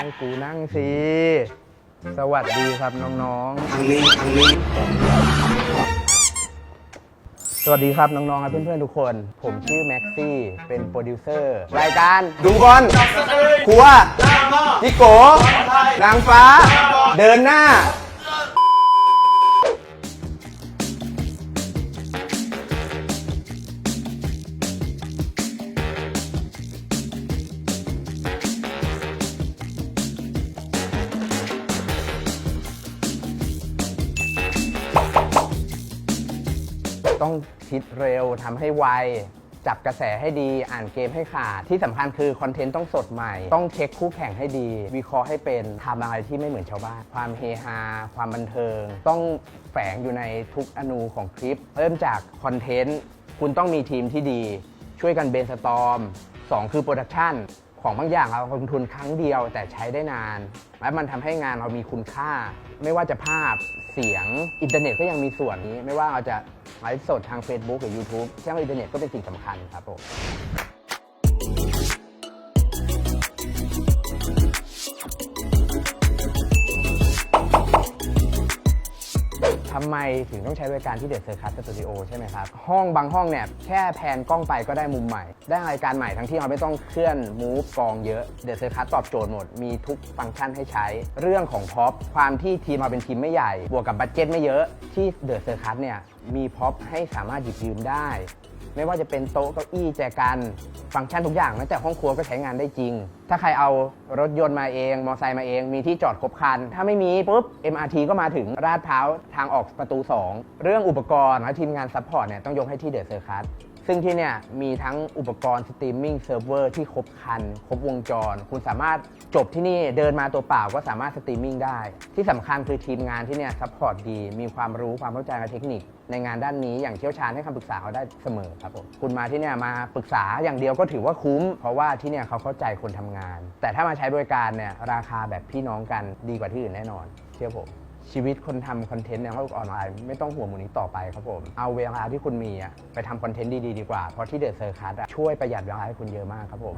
ให้กูนั่งสิสวัสดีครับน้องๆสวัสดีครับน้องๆและเพื่อนๆทุกคนผมชื่อแม็กซี่เป็นโปรดิวเซอร์รายการดูบอลครัวจิโกนางฟ้าเดินหน้าต้องคิดเร็วทำให้ไวจับกระแสให้ดีอ่านเกมให้ขาดที่สำคัญคือคอนเทนต์ต้องสดใหม่ต้องเช็คคู่แข่งให้ดีวิเคราะห์ให้เป็นทำอะไรที่ไม่เหมือนชาวบ้านความเฮฮาความบันเทิงต้องแฝงอยู่ในทุกอนูของคลิปเริ่มจากคอนเทนต์คุณต้องมีทีมที่ดีช่วยกันเบรนสตอร์ม2คือโปรดักชั่นของบางอย่างเราลงทุนครั้งเดียวแต่ใช้ได้นานและมันทำให้งานเรามีคุณค่าไม่ว่าจะภาพเสียงอินเทอร์เน็ตก็ยังมีส่วนนี้ไม่ว่าเราจะไลฟ์สดทาง Facebook หรือ YouTube แค่ว่าอินเทอร์เน็ตก็เป็นสิ่งสำคัญครับผมทำไมถึงต้องใช้บริการที่เดอะเซอร์คัสสตูดิโอใช่ไหมครับห้องบางห้องเนี่ยแค่แพนกล้องไปก็ได้มุมใหม่ได้รายการใหม่ทั้งที่เราไม่ต้องเคลื่อนมูฟกองเยอะเดอะเซอร์คัสตอบโจทย์หมดมีทุกฟังก์ชันให้ใช้เรื่องของพ็อปความที่ทีมเราเป็นทีมไม่ใหญ่บวกกับบัดเจ็ตไม่เยอะที่เดอะเซอร์คัสเนี่ยมีพ็อปให้สามารถหยิบยืมได้ไม่ว่าจะเป็นโต๊ะเก้าอี้แจกันฟังก์ชันทุกอย่างแม้แต่ห้องครัวก็ใช้งานได้จริงถ้าใครเอารถยนต์มาเองมอเตอร์ไซค์มาเองมีที่จอดครบคันถ้าไม่มีปุ๊บ MRT ก็มาถึงลาดพร้าวทางออกประตู 2เรื่องอุปกรณ์และทีมงานซัพพอร์ตเนี่ยต้องยกให้ที่เดอะเซอร์คัสซึ่งที่เนี่ยมีทั้งอุปกรณ์สตรีมมิ่งเซิร์ฟเวอร์ที่ครบครันครบวงจรคุณสามารถจบที่นี่เดินมาตัวเปล่าก็สามารถสตรีมมิ่งได้ที่สำคัญคือทีมงานที่เนี่ยซัพพอร์ตดีมีความรู้ความเข้าใจในเทคนิคในงานด้านนี้อย่างเชี่ยวชาญให้คำปรึกษาเขาได้เสมอครับผมคุณมาที่เนี่ยมาปรึกษาอย่างเดียวก็ถือว่าคุ้มเพราะว่าที่เนี่ยเขาเข้าใจคนทำงานแต่ถ้ามาใช้บริการเนี่ยราคาแบบพี่น้องกันดีกว่าที่อื่นแน่นอนเชื่อผมชีวิตคนทำคอนเทนต์ในโลกออนไลน์ไม่ต้องห่วงมูลนี้ต่อไปครับผมเอาเวลาที่คุณมีไปทำคอนเทนต์ดีๆดีกว่าเพราะที่เดอะเซอร์คัสช่วยประหยัดเวลาให้คุณเยอะมากครับผม